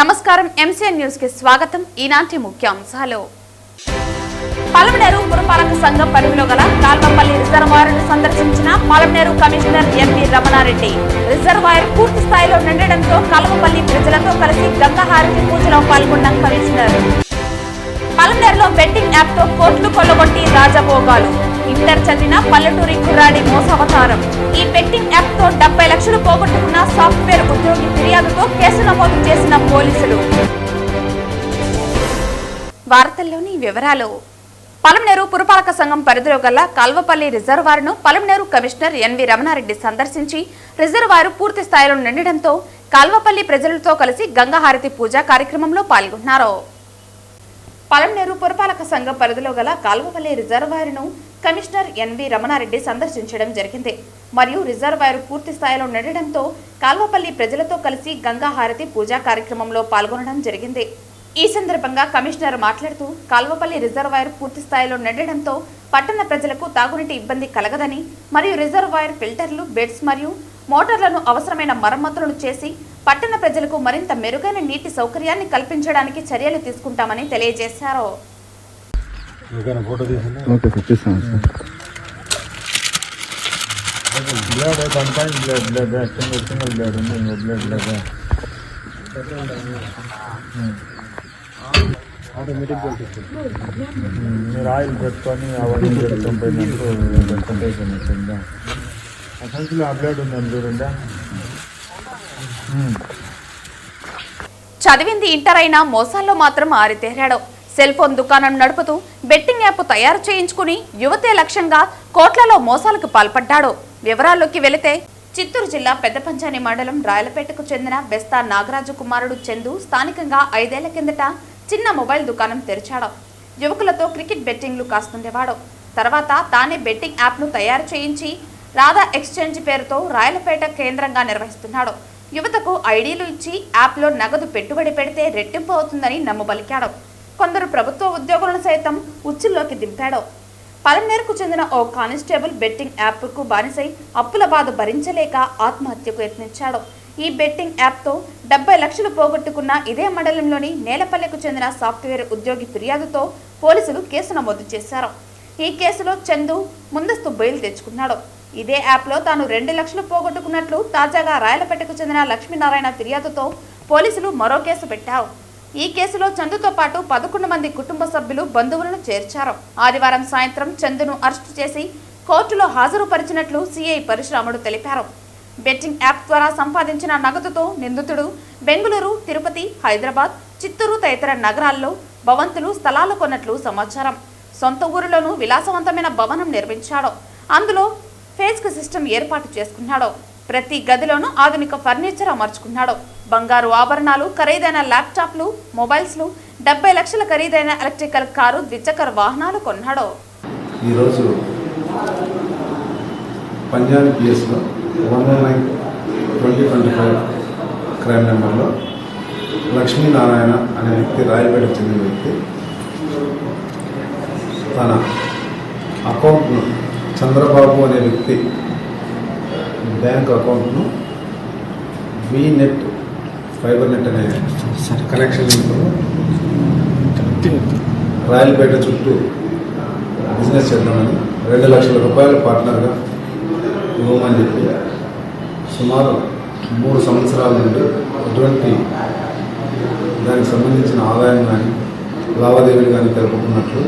నమస్కారం MCN news కి స్వాగతం. ఈనాటి ముఖ్యాంశాలు. పలమనేరు పురపాలక సంఘం పరిధిలో గల కాల్వపల్లి రిజర్వాయర్ను సందర్శించిన Palamaneru commissioner MV Ramanareddy. Reservoir పూర్తి స్థాయిలో నిండడంతో కాల్వపల్లి ప్రజలతో కలిసి గంగాహారతి పూజలో పాల్గొన్న కమిషనర్. పలమనేరులో బెట్టింగ్ యాప్ తో కోట్లు కొల్లగొట్టి రాజభోగాలు. ఇంటర్ చదివిన పల్లెటూరి కుర్రాడి మోసావతారం. ఈ బెట్టింగ్ యాప్ తో 70 లక్షలు పోగొట్టుకున్న సాఫ్ట్వేర్ ఉద్యోగి ఫిర్యాదుతో కేసు నమోదు చేసిన పోలీసులు. వార్తల్లోని వివరాలు. పలమనేరు పురపాలక సంఘం పరిధిలో గల కాల్వపల్లి రిజర్వాయర్ను పలమనేరు కమిషనర్ ఎన్వి రమణారెడ్డి సందర్శించి రిజర్వాయర్ పూర్తి స్థాయిలో నిండడంతో కాల్వపల్లి ప్రజలతో కలిసి గంగాహారతి పూజా కార్యక్రమంలో పాల్గొన్నారు. పలమనేరు పురపాలక సంఘం పరిధిలో గల కాల్వపల్లి రిజర్వాయర్ను కమిషనర్ ఎన్వి రమణారెడ్డి సందర్శించడం జరిగింది. మరియు రిజర్వాయర్ పూర్తి స్థాయిలో నిండడంతో కాల్వపల్లి ప్రజలతో కలిసి గంగాహారతి పూజా కార్యక్రమంలో పాల్గొనడం జరిగింది. ఈ సందర్భంగా కమిషనర్ మాట్లాడుతూ కాల్వపల్లి రిజర్వాయర్ పూర్తి స్థాయిలో నిండడంతో పట్టణ ప్రజలకు తాగునీటి ఇబ్బంది కలగదని మరియు రిజర్వాయర్ ఫిల్టర్లు, బెడ్స్ మరియు మోటార్లను అవసరమైన మరమ్మతులను చేసి పట్టణ ప్రజలకు మరింత మెరుగైన నీటి సౌకర్యాన్ని కల్పించడానికి చర్యలు తీసుకుంటామని తెలియజేశారు. మీరు ఆయిల్ పెట్టుకొని అవన్నీ పెట్టుకోపోయినప్పుడు పెట్టుకుంటే అసలు అప్డేట్ ఉందని చూడండి. చదివింది ఇంటర్ అయినా మోసాల్లో మాత్రం ఆరితేరాడు. సెల్ ఫోన్ దుకాణం నడుపుతూ బెట్టింగ్ యాప్ తయారు చేయించుకుని యువతే లక్ష్యంగా కోట్లలో మోసాలకు పాల్పడ్డాడు. వివరాల్లోకి వెళితే చిత్తూరు జిల్లా పెద్దపంచాని మండలం రాయలపేటకు చెందిన బెస్తా నాగరాజు కుమారుడు చందు స్థానికంగా 5 ఏళ్ల కిందట చిన్న మొబైల్ దుకాణం తెరిచాడు. యువకులతో క్రికెట్ బెట్టింగ్లు కాస్తుండేవాడు. తర్వాత తానే బెట్టింగ్ యాప్ను తయారు చేయించి రాధా ఎక్స్చేంజ్ పేరుతో రాయలపేట కేంద్రంగా నిర్వహిస్తున్నాడు. యువతకు ఐడీలు ఇచ్చి యాప్లో నగదు పెట్టుబడి పెడితే రెట్టింపు అవుతుందని నమ్మబలికాడు. కొందరు ప్రభుత్వ ఉద్యోగులను సైతం ఉచ్చుల్లోకి దింపాడు. పలమనేరుకు చెందిన ఓ కానిస్టేబుల్ బెట్టింగ్ యాప్కు బానిసై అప్పుల బాధ భరించలేక ఆత్మహత్యకు యత్నించాడు. ఈ బెట్టింగ్ యాప్తో 70 లక్షలు పోగొట్టుకున్న ఇదే మండలంలోని నేలపల్లెకు చెందిన సాఫ్ట్వేర్ ఉద్యోగి ఫిర్యాదుతో పోలీసులు కేసు నమోదు చేశారు. ఈ కేసులో చందు ముందస్తు బెయిల్ తెచ్చుకున్నాడు. ఇదే యాప్లో తాను 2 లక్షలు పోగొట్టుకున్నట్లు తాజాగా రాయలపేటకు చెందిన లక్ష్మీనారాయణ ఫిర్యాదుతో పోలీసులు మరో కేసు పెట్టారు. ఈ కేసులో చందుతో పాటు 11 మంది కుటుంబ సభ్యులు, బంధువులను చేర్చారు. ఆదివారం సాయంత్రం చందును అరెస్టు చేసి కోర్టులో హాజరుపరిచినట్లు సిఐ పరశురాముడు తెలిపారు. బెట్టింగ్ యాప్ ద్వారా సంపాదించిన నగదుతో నిందితుడు బెంగళూరు, తిరుపతి, హైదరాబాద్, చిత్తూరు తదితర నగరాల్లో భవంతులు, స్థలాలు కొన్నట్లు సమాచారం. సొంత ఊరిలోనూ విలాసవంతమైన భవనం నిర్మించాడు. అందులో ఫేస్క్ సిస్టమ్ ఏర్పాటు చేసుకున్నాడు. ప్రతి గదిలోనూ ఆధునిక ఫర్నిచర్ అమర్చుకున్నాడు. బంగారు ఆభరణాలు, ఖరీదైన ల్యాప్టాప్లు, మొబైల్స్లు, 70 లక్షల ఖరీదైన ఎలక్ట్రికల్ కారు, ద్విచక్ర వాహనాలు కొన్నాడు. ఈరోజు పంజాబ్ పిఎస్లో 119/2025 క్రైమ్ నెంబర్లో లక్ష్మీనారాయణ అనే వ్యక్తి, రాయలపేటకు చెందిన వ్యక్తి, తన అకౌంట్ను చంద్రబాబు అనే వ్యక్తి బ్యాంక్ అకౌంట్ను వీనెట్ ఫైబర్ నెట్ అనే కనెక్షన్ రాయలపేట చుట్టూ బిజినెస్ చేద్దామని 2 లక్షల రూపాయలు పార్ట్నర్గా ఇవ్వమని చెప్పి సుమారు 3 సంవత్సరాల నుండి ఎటువంటి దానికి సంబంధించిన ఆదాయం కానీ లావాదేవీలు కానీ తెలుపుకున్నట్లు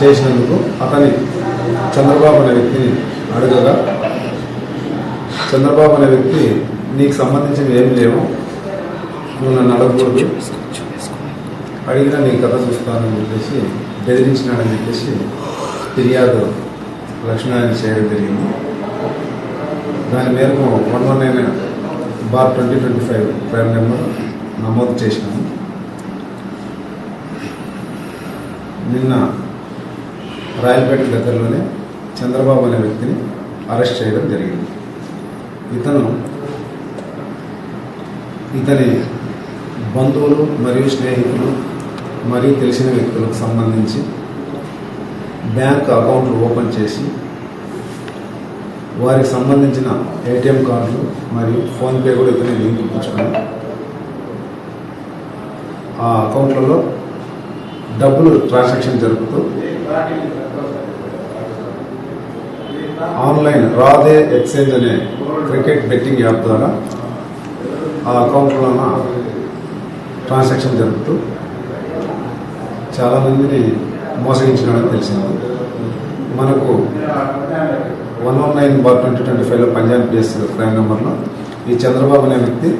చేసినందుకు అతని చంద్రబాబు అనే వ్యక్తిని అడగగా, చంద్రబాబు అనే వ్యక్తి నీకు సంబంధించినవి ఏమి లేవు, నువ్వు నన్ను అడగకూడదు, అడిగినా నీ కథ చూస్తానని చెప్పేసి బెదిరించినాడని చెప్పేసి ఫిర్యాదు లక్ష్మీనారాయణ చేయడం జరిగింది. దాని మేరకు 119/2025 క్రైమ్ నెంబర్ నమోదు చేసినాము. నిన్న రాయలపేట దగ్గరలోనే చంద్రబాబు అనే వ్యక్తిని అరెస్ట్ చేయడం జరిగింది. ఇతని బంధువులు మరియు స్నేహితులు మరియు తెలిసిన వ్యక్తులకు సంబంధించి బ్యాంక్ అకౌంట్లు ఓపెన్ చేసి వారికి సంబంధించిన ఏటీఎం కార్డులు మరియు ఫోన్పే కూడా ఇతనే లింక్ ఇప్పించుకొని అకౌంట్లలో డబ్బులు ట్రాన్సాక్షన్ జరుపుతూ ఆన్లైన్ రాధే ఎక్స్చేంజ్ అనే క్రికెట్ బెట్టింగ్ యాప్ ద్వారా ఆ అకౌంట్లోన ట్రాన్సాక్షన్ జరుపుతూ చాలామందిని మోసగించడానికి తెలిసింది. మనకు 119/2025లో పంజాబ్ కేసు క్రైమ్ నెంబర్లో ఈ చంద్రబాబు అనే వ్యక్తి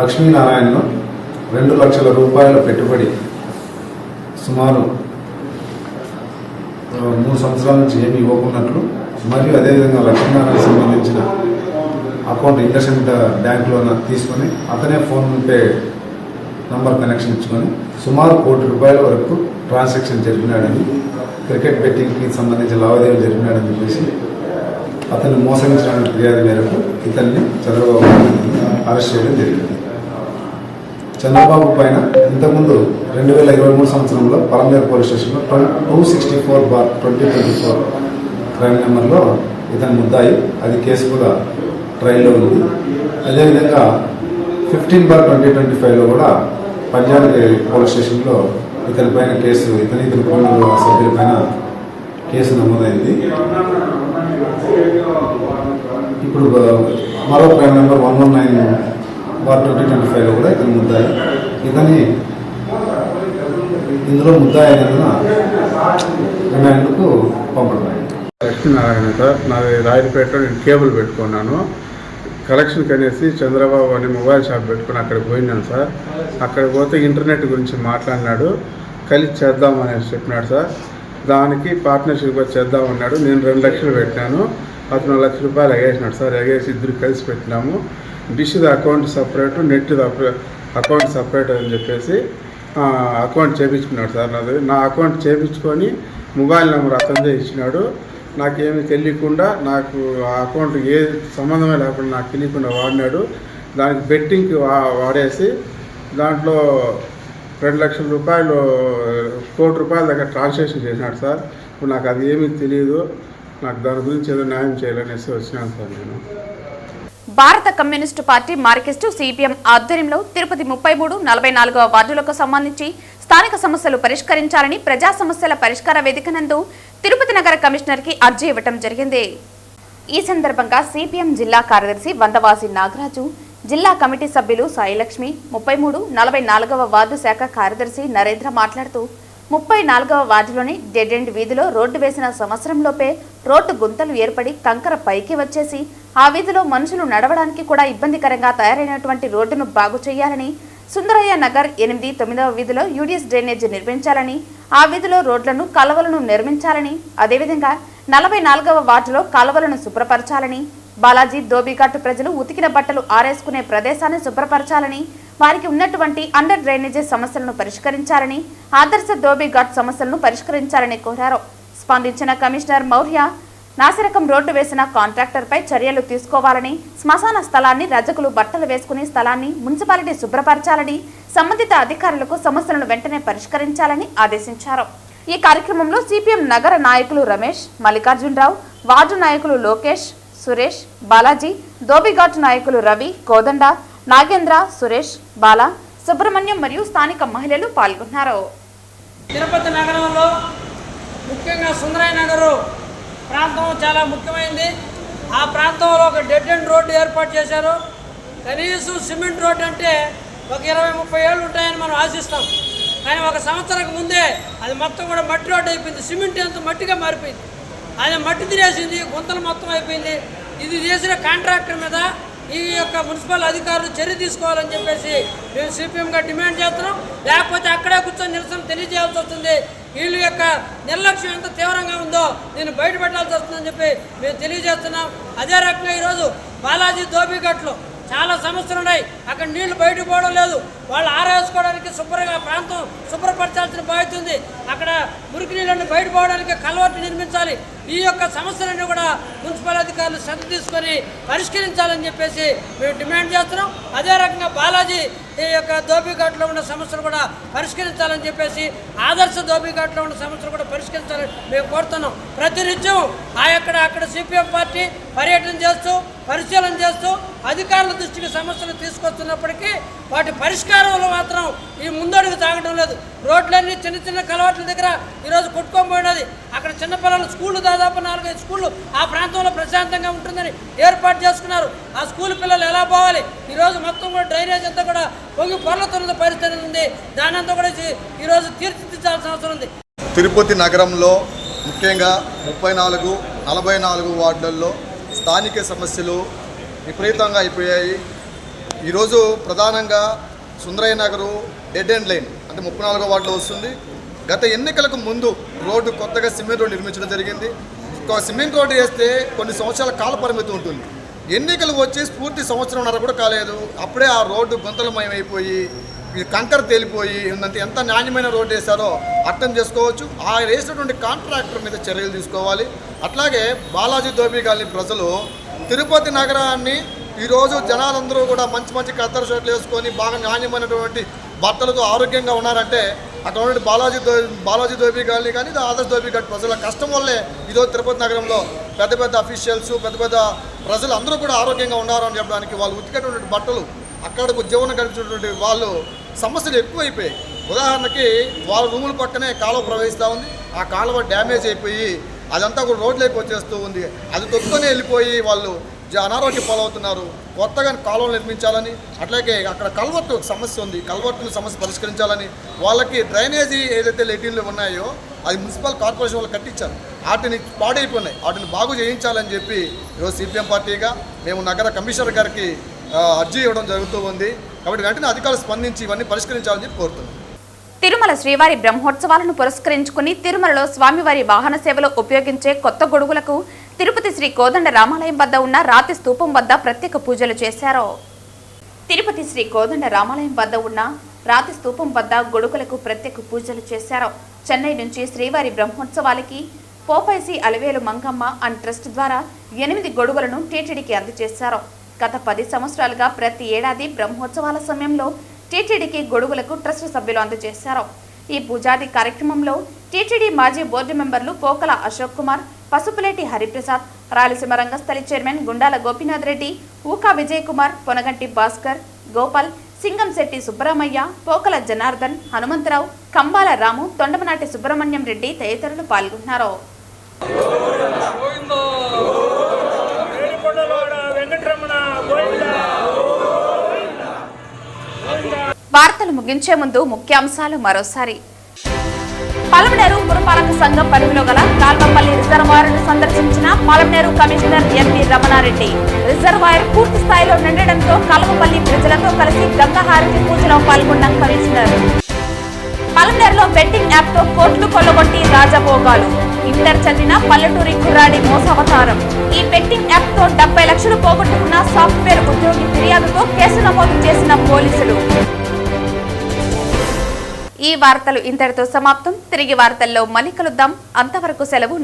లక్ష్మీనారాయణను 2 లక్షల రూపాయల పెట్టుబడి సుమారు 3 సంవత్సరాల నుంచి ఏమి ఇవ్వకున్నట్లు మరియు అదేవిధంగా లక్ష్మీనారాయణ సంబంధించిన అకౌంట్ ఇండస్ఇండ్ బ్యాంకులో తీసుకొని అతనే ఫోన్పే నంబర్ కనెక్షన్ ఇచ్చుకొని సుమారు ₹1 కోటి వరకు ట్రాన్సాక్షన్ జరిపినాడని, క్రికెట్ బెట్టింగ్కి సంబంధించిన లావాదేవీలు జరిపినాడని చెప్పేసి అతన్ని మోసగించడానికి ఫిర్యాదు మేరకు ఇతన్ని చంద్రబాబు అరెస్ట్ చేయడం జరిగింది. చంద్రబాబు పైన ఇంతకుముందు 2023 సంవత్సరంలో పలమనేరు పోలీస్ స్టేషన్లో 264/2024 క్రైమ్ నెంబర్లో ఇతను ముద్దాయి, అది కేసు కూడా ట్రయల్లో ఉంది. అదేవిధంగా 15/2025లో కూడా పంజాబ్ పోలీస్ స్టేషన్లో ఇతని పైన కేసు, ఇతని కుటుంబ సభ్యులపైన కేసు నమోదైంది. ఇప్పుడు మరో క్రైమ్ నెంబర్ 119/2025లో కూడా ఇతని ముద్దాయి. ఇతని ఇందులో ముద్దాయి అయినందున రిమాండ్కు పంపడమైంది. లక్ష్మీనారాయణ సార్, నాది రాయలపేటలో నేను కేబుల్ పెట్టుకున్నాను. కలెక్షన్కి అనేసి చంద్రబాబు అని మొబైల్ షాప్ పెట్టుకుని అక్కడికి పోయినాను సార్. అక్కడికి పోతే ఇంటర్నెట్ గురించి మాట్లాడినాడు, కలిసి చేద్దామనేసి చెప్పినాడు సార్. దానికి పార్ట్నర్షిప్గా చేద్దామన్నాడు. నేను 2 లక్షలు పెట్టినాను, అతను ₹1,00,000 ఎగేసినాడు సార్. ఎగేసి ఇద్దరు కలిసి పెట్టినాము. డిష్ది account separate, net account separate అని చెప్పేసి అకౌంట్ చేయించుకున్నాడు సార్. నా అకౌంట్ చేయించుకొని మొబైల్ నెంబర్ అతనిదే ఇచ్చినాడు. నాకేమీ తెలియకుండా, నాకు ఆ అకౌంట్ ఏ సంబంధమే లేకుండా నాకు తెలియకుండా వాడినాడు. దానికి బెట్టింగ్కి వాడేసి దాంట్లో ₹2 లక్షల ₹1 కోటి దగ్గర ట్రాన్సాక్షన్ చేసినాడు సార్. ఇప్పుడు నాకు అది ఏమీ తెలియదు. నాకు దాని గురించి ఏదో న్యాయం చేయాలనేసి వచ్చినాను సార్ నేను. భారత కమ్యూనిస్టు పార్టీ మార్కిస్టు సిపిఎం ఆధ్వర్యంలో తిరుపతి 33, 44వ వార్డులకు సంబంధించి స్థానిక సమస్యలు పరిష్కరించాలని ప్రజా సమస్యల పరిష్కార వేదిక నందు తిరుపతి నగర కమిషనర్కి అర్జీ ఇవ్వడం జరిగింది. ఈ సందర్భంగా సిపిఎం జిల్లా కార్యదర్శి వందవాసి నాగరాజు, జిల్లా కమిటీ సభ్యులు సాయిలక్ష్మి, 33, 44వ వార్డు శాఖ కార్యదర్శి నరేంద్ర మాట్లాడుతూ 34వ వార్డులోని డెడ్ ఎండ్ వీధిలో రోడ్డు వేసిన సంవత్సరంలోపే రోడ్డు గుంతలు ఏర్పడి కంకర పైకి వచ్చేసి ఆ వీధిలో మనుషులు నడవడానికి కూడా ఇబ్బందికరంగా తయారైనటువంటి రోడ్డును బాగు చేయాలని, సుందరయ్య నగర్ 8, 9వ వీధిలో యూడిఎస్ డ్రైనేజ్ నిర్మించాలని, ఆ వీధిలో రోడ్లను కాలువలను నిర్మించాలని, అదేవిధంగా 44వ వార్డులో కాలువలను శుభ్రపరచాలని, బాలాజీ ధోబీఘాట్ ప్రజలు ఉతికిన బట్టలు ఆరేసుకునే ప్రదేశాన్ని శుభ్రపరచాలని, వారికి ఉన్నటువంటి అండర్ డ్రైనేజీ సమస్యలను పరిష్కరించాలని, ఆదర్శ ధోబీఘాట్ సమస్యలను పరిష్కరించాలని కోరారు. స్పందించిన కమిషనర్ మౌర్య నాసిరకం రోడ్డు వేసిన కాంట్రాక్టర్పై చర్యలు తీసుకోవాలని, శ్మశాన స్థలాన్ని రజకులు బట్టలు వేసుకుని స్థలాన్ని మున్సిపాలిటీ శుభ్రపరచాలని, సంబంధిత అధికారులకు సమస్యలను వెంటనే పరిష్కరించాలని ఆదేశించారు. ఈ కార్యక్రమంలో సిపిఎం నగర నాయకులు రమేష్, మల్లికార్జునరావు, వార్డు నాయకులు లోకేష్, సురేష్, బాలాజీ, ధోబీఘాట్ నాయకులు రవి, కోదండ, నాగేంద్ర, సురేష్, బాలా, సుబ్రహ్మణ్యం మరియు స్థానిక మహిళలు పాల్గొన్నారు. తిరుపతి నగరంలో ముఖ్యంగా సుందరయ్య నగరు ప్రాంతం చాలా ముఖ్యమైనది. ఆ ప్రాంతంలో ఒక డెడ్ ఎండ్ రోడ్డు ఏర్పాటు చేశారు. కనీసం సిమెంట్ రోడ్డు అంటే ఒక 20-30 ఏళ్ళు ఉంటాయని మనం ఆశిస్తాం. కానీ 1 సంవత్సరం ముందే అది మొత్తం కూడా మట్టి రోడ్డు అయిపోయింది. సిమెంట్ అంత మట్టిగా మారిపోయింది. అది మట్టి తినేసింది, గుంతలు మొత్తం అయిపోయింది. ఇది చేసిన కాంట్రాక్టర్ మీద ఈ యొక్క మున్సిపల్ అధికారులు చర్య తీసుకోవాలని చెప్పేసి మేము సిపిఎంగా డిమాండ్ చేస్తున్నాం. లేకపోతే అక్కడే కూర్చొని నిరసన తెలియజేయాల్సి వస్తుంది. వీళ్ళ యొక్క నిర్లక్ష్యం ఎంత తీవ్రంగా ఉందో నేను బయటపెట్టాల్సి వస్తుందని చెప్పి మేము తెలియజేస్తున్నాం. అదే రకంగా ఈరోజు బాలాజీ ధోబీఘాట్లో చాలా సమస్యలు ఉన్నాయి. అక్కడ నీళ్లు బయటకు పోవడం లేదు. వాళ్ళు ఆరేసుకోవడానికి శుభ్రంగా ప్రాంతం శుభ్రపరచాల్సిన బాధ్యత ఉంది. అక్కడ మురికి నీళ్ళని బయటపోవడానికి కల్వర్టు నిర్మించాలి. ఈ యొక్క సమస్యలన్నీ కూడా మున్సిపల్ అధికారులు శ్రద్ధ తీసుకొని పరిష్కరించాలని చెప్పేసి మేము డిమాండ్ చేస్తున్నాం. అదే రకంగా బాలాజీ ఈ యొక్క ధోబీఘాట్లో ఉన్న సమస్యలు కూడా పరిష్కరించాలని చెప్పేసి, ఆదర్శ ధోబీఘాట్లో ఉన్న సమస్యలు కూడా పరిష్కరించాలని మేము కోరుతున్నాం. ప్రతినిత్యం అక్కడ సిపిఎం పార్టీ పర్యటన చేస్తూ పరిశీలన చేస్తూ అధికారుల దృష్టికి సమస్యలు తీసుకొస్తున్నప్పటికీ వాటి పరిష్కారంలో మాత్రం ఈ ముందడుగు తాగడం లేదు. రోడ్లన్నీ చిన్న చిన్న కలవాట్ల దగ్గర ఈరోజు కొట్టుకోబోయినది. అక్కడ చిన్నపిల్లలు స్కూళ్ళు దాదాపు 4-5 స్కూళ్ళు ఆ ప్రాంతంలో ప్రశాంతంగా ఉంటుందని ఏర్పాటు చేసుకున్నారు. ఆ స్కూల్ పిల్లలు ఎలా పోవాలి? ఈరోజు మొత్తం కూడా డ్రైనేజ్ అంతా కూడా పొంగి పొర్లుతున్న పరిస్థితి ఉంది. దాని అంతా కూడా ఈరోజు తీర్చిదిద్దాల్సిన అవసరం ఉంది. తిరుపతి నగరంలో ముఖ్యంగా 34, 44 వార్డులలో స్థానిక సమస్యలు విపరీతంగా అయిపోయాయి. ఈరోజు ప్రధానంగా Sundarayya Nagar dead end line అంటే 34వ వార్డులో వస్తుంది. గత ఎన్నికలకు ముందు రోడ్డు కొత్తగా సిమెంట్ రోడ్డు నిర్మించడం జరిగింది. సిమెంట్ రోడ్డు వేస్తే కొన్ని సంవత్సరాల కాల పరిమితి ఉంటుంది. ఎన్నికలు వచ్చి పూర్తి సంవత్సరంన్నర కూడా కాలేదు, అప్పుడే ఆ రోడ్డు గుంతలమయమైపోయి కంకర తేలిపోయి ఉందంటే ఎంత నాణ్యమైన రోడ్డు వేశారో అర్థం చేసుకోవచ్చు. ఆ వేసినటువంటి కాంట్రాక్టర్ మీద చర్యలు తీసుకోవాలి. అట్లాగే బాలాజీ దోబిగాల్ని ప్రజలు తిరుపతి నగరాన్ని ఈరోజు జనాలందరూ కూడా మంచి మంచి కత్తెర షర్ట్లు వేసుకొని బాగా నాణ్యమైనటువంటి బట్టలతో ఆరోగ్యంగా ఉన్నారంటే అక్కడ ఉన్నటువంటి బాలాజీ దోబిగాల్ని కానీ ఆదర్శ్ దోబిఘాట్ ప్రజల కష్టం వల్లే ఈరోజు తిరుపతి నగరంలో పెద్ద పెద్ద అఫీషియల్స్ పెద్ద ప్రజలు అందరూ కూడా ఆరోగ్యంగా ఉన్నారు అని చెప్పడానికి వాళ్ళు ఉతికేటువంటి బట్టలు అక్కడికి ఉద్యోగం గడిచినటువంటి వాళ్ళు సమస్యలు ఎక్కువైపోయాయి. ఉదాహరణకి వాళ్ళ రూముల పక్కనే కాలువ ప్రవహిస్తూ ఉంది. ఆ కాలువ డ్యామేజ్ అయిపోయి అదంతా కూడా రోడ్లోకి వచ్చేస్తూ ఉంది. అది తొక్కునే వెళ్ళిపోయి వాళ్ళు అనారోగ్య పాలవుతున్నారు. కొత్తగా కాలువలు నిర్మించాలని, అట్లాగే అక్కడ కల్వర్టు సమస్య ఉంది, కల్వర్టుల సమస్య పరిష్కరించాలని, వాళ్ళకి డ్రైనేజీ ఏదైతే లెటిన్లు ఉన్నాయో అది మున్సిపల్ కార్పొరేషన్ వాళ్ళు కట్టించారు, వాటిని పాడైపోయినాయి, వాటిని బాగు చేయించాలని చెప్పి ఈరోజు సిపిఎం పార్టీగా మేము నగర కమిషనర్ గారికి అర్జీ ఇవ్వడం జరుగుతూ ఉంది. కాబట్టి వెంటనే అధికారులు స్పందించి ఇవన్నీ పరిష్కరించాలని చెప్పి కోరుతున్నాం. తిరుమల శ్రీవారి బ్రహ్మోత్సవాలను పురస్కరించుకుని తిరుమలలో స్వామివారి వాహన సేవలో ఉపయోగించే కొత్త గొడుగులకు తిరుపతి శ్రీ కోదండ రామాలయం వద్ద ఉన్న రాతి స్తూపం వద్ద ప్రత్యేక పూజలు చేశారు. తిరుపతి శ్రీ కోదండ రామాలయం వద్ద ఉన్న రాతి స్తూపం వద్ద గొడుగులకు ప్రత్యేక పూజలు చేశారు. చెన్నై నుంచి శ్రీవారి బ్రహ్మోత్సవాలకి పోపైసి అలవేలు మంగమ్మ అండ్ ట్రస్ట్ ద్వారా 8 గొడుగులను టీటీడీకి అందజేశారు. గత 10 సంవత్సరాలుగా ప్రతి ఏడాది బ్రహ్మోత్సవాల సమయంలో టీటీడీకి గొడుగులకు ట్రస్ట్ సభ్యులు అందజేశారు. ఈ పూజాది కార్యక్రమంలో టీటీడీ మాజీ బోర్డు మెంబర్లు పోకల అశోక్ కుమార్, పసుపులేటి హరిప్రసాద్, రాయలసీమ రంగస్థలి చైర్మన్ గుండాల గోపీనాథ్ రెడ్డి, ఊకా విజయ్ కుమార్, పొనగంటి భాస్కర్, గోపాల్, సింగంశెట్టి సుబ్బరామయ్య, పోకల జనార్దన్, హనుమంతరావు, కంబాల రాము, తొండమనాటి సుబ్రహ్మణ్యం రెడ్డి తదితరులు పాల్గొన్నారు. వార్తలు ముగించే ముందు ముఖ్యాంశాలు మరోసారి. పలమనేరు పురపాలక సంఘం పరిధిలో గల కాల్వపల్లి రిజర్వాయర్ను సందర్శించిన Palamaneru commissioner MP Ramanareddy. Reservoir పూర్తి స్థాయిలో నిండడంతో కాల్వపల్లి ప్రజలతో కలిసి గంగాహారతి పూజలో పాల్గొన్న కమిషనర్. పలమనేరులో బెట్టింగ్ యాప్ తో కోట్లు కొల్లగొట్టి రాజభోగాలు. ఇంటర్ చదివిన పల్లెటూరి కుర్రాడి మోసవతారం. ఈ బెట్టింగ్ యాప్ తో 70 లక్షలు పోగొట్టుకున్న సాఫ్ట్వేర్ ఉద్యోగి ఫిర్యాదుతో కేసు నమోదు చేసిన పోలీసులు. ఈ వార్తలు ఇంతటితో సమాప్తం. తిరిగి వార్తల్లో మళ్ళీ కలుద్దాం. అంతవరకు సెలవు.